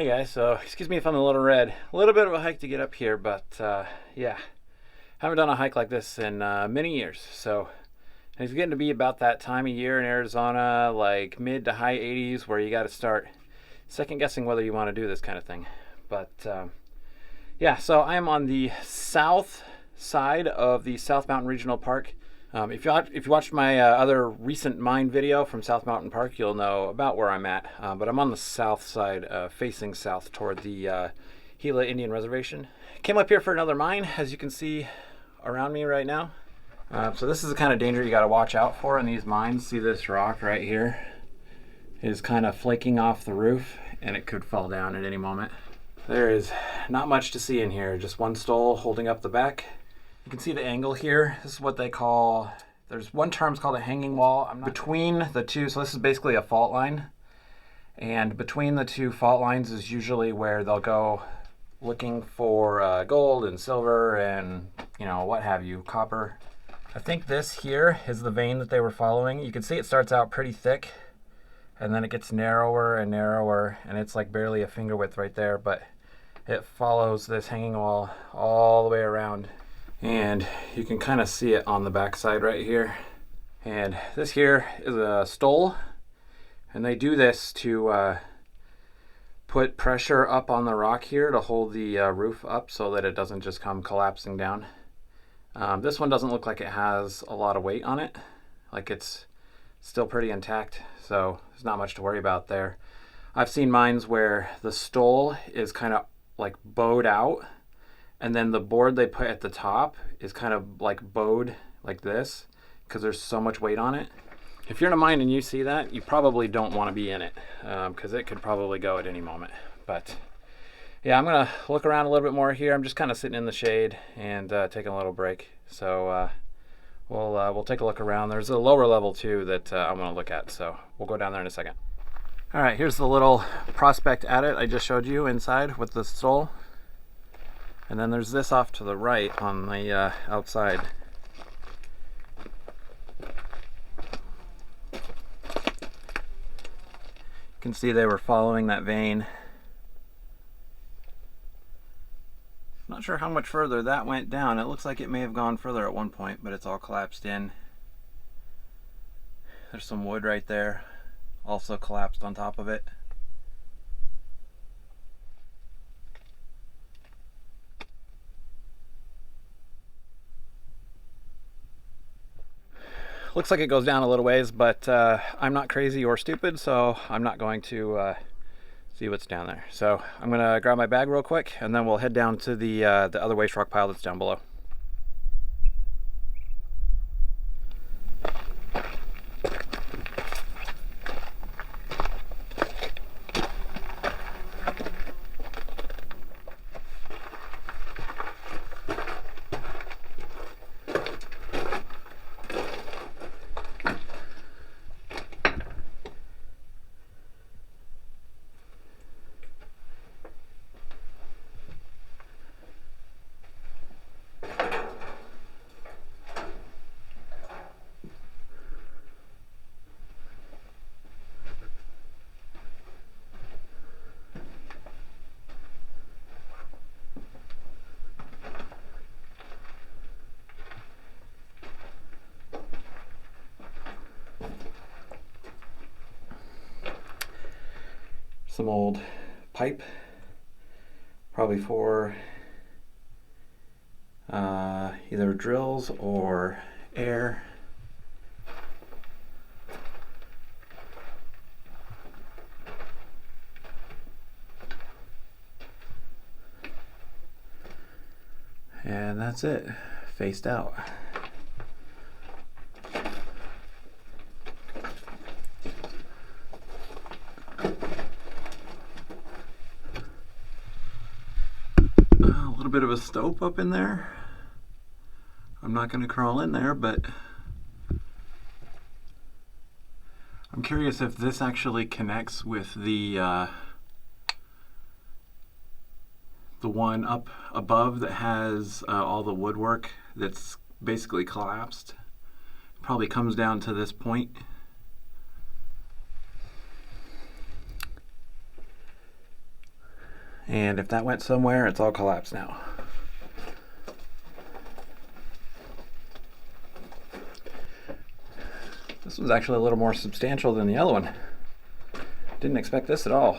Hey guys, so excuse me if I'm a little red. A little bit of a hike to get up here, but yeah, haven't done a hike like this in many years. So it's getting to be about that time of year in Arizona, like mid to high 80s, where you got to start second guessing whether you want to do this kind of thing. But yeah, so I am on the south side of the South Mountain Regional Park. If you watched my other recent mine video from South Mountain Park, you'll know about where I'm at. But I'm on the south side, facing south toward the Gila Indian Reservation. Came up here for another mine, as you can see around me right now. So this is the kind of danger you got to watch out for in these mines. See this rock right here is kind of flaking off the roof, and it could fall down at any moment. There is not much to see in here, just one stole holding up the back. You can see the angle here. This is what they call, there's one term called a hanging wall. Between the two, so this is basically a fault line. And between the two fault lines is usually where they'll go looking for gold and silver and, you know, what have you, copper. I think this here is the vein that they were following. You can see it starts out pretty thick and then it gets narrower and narrower, and it's like barely a finger width right there, but it follows this hanging wall all the way around. And you can kind of see it on the back side right here. And this here is a stole, and they do this to put pressure up on the rock here to hold the roof up so that it doesn't just come collapsing down. This one doesn't look like it has a lot of weight on it, like it's still pretty intact, so there's not much to worry about there. I've seen mines where the stole is kind of like bowed out, and then the board they put at the top is kind of like bowed like this because there's so much weight on it. If you're in a mine and you see that, you probably don't want to be in it because it could probably go at any moment. But yeah, I'm gonna look around a little bit more here. I'm just kind of sitting in the shade and taking a little break. So we'll take a look around. There's a lower level too that I'm gonna look at. So we'll go down there in a second. All right, here's the little prospect adit I just showed you inside with the stole. And then there's this off to the right on the outside. You can see they were following that vein. Not sure how much further that went down. It looks like it may have gone further at one point, but it's all collapsed in. There's some wood right there, also collapsed on top of it. Looks like it goes down a little ways, but I'm not crazy or stupid, so I'm not going to see what's down there. So I'm gonna grab my bag real quick, and then we'll head down to the other waste rock pile that's down below. Some old pipe, probably for either drills or air. And that's it, faced out. A little bit of a stope up in there. I'm not going to crawl in there, but I'm curious if this actually connects with the one up above that has all the woodwork that's basically collapsed. Probably comes down to this point. And if that went somewhere, it's all collapsed now. This was actually a little more substantial than the other one. Didn't expect this at all.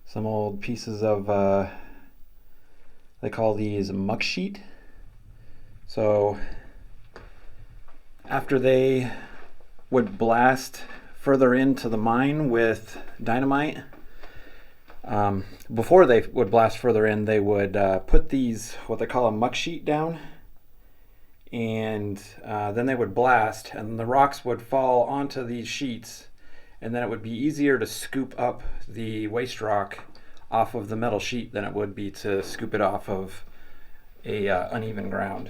Some old pieces of, they call these muck sheet. So after they would blast further into the mine with dynamite, before they would blast further in, they would put these, what they call a muck sheet down, and then they would blast, and the rocks would fall onto these sheets, and then it would be easier to scoop up the waste rock off of the metal sheet than it would be to scoop it off of a uneven ground.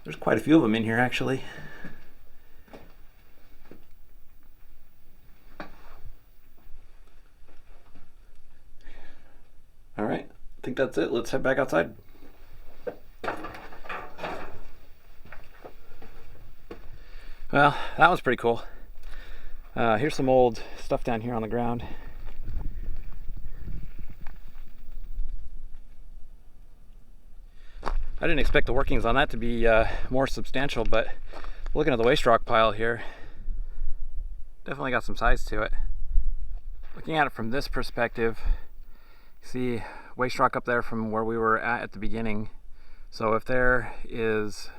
There's quite a few of them in here, actually. All right, I think that's it. Let's head back outside. Well, that was pretty cool. Here's some old stuff down here on the ground. I didn't expect the workings on that to be more substantial, but looking at the waste rock pile here, definitely got some size to it. Looking at it from this perspective, you see waste rock up there from where we were at the beginning. So if there is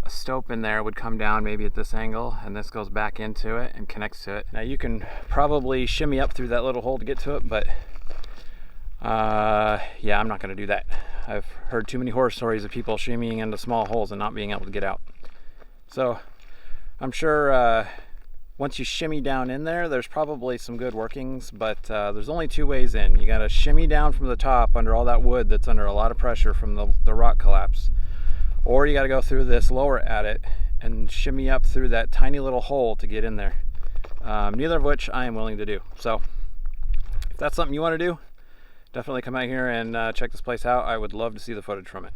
a stope in there, it would come down maybe at this angle, and this goes back into it and connects to it. Now you can probably shimmy up through that little hole to get to it, but yeah, I'm not going to do that. I've heard too many horror stories of people shimmying into small holes and not being able to get out. So I'm sure once you shimmy down in there, there's probably some good workings, but there's only two ways in. You got to shimmy down from the top under all that wood that's under a lot of pressure from the rock collapse, or you got to go through this lower adit and shimmy up through that tiny little hole to get in there. Neither of which I am willing to do. So if that's something you want to do, definitely come out here and check this place out. I would love to see the footage from it.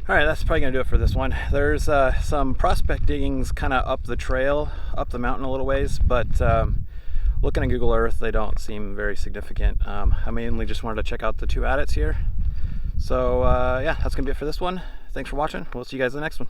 All right, that's probably gonna do it for this one. There's some prospect diggings kind of up the trail, up the mountain a little ways, but looking at Google Earth, they don't seem very significant. I mainly just wanted to check out the two adits here. So yeah, that's gonna be it for this one. Thanks for watching. We'll see you guys in the next one.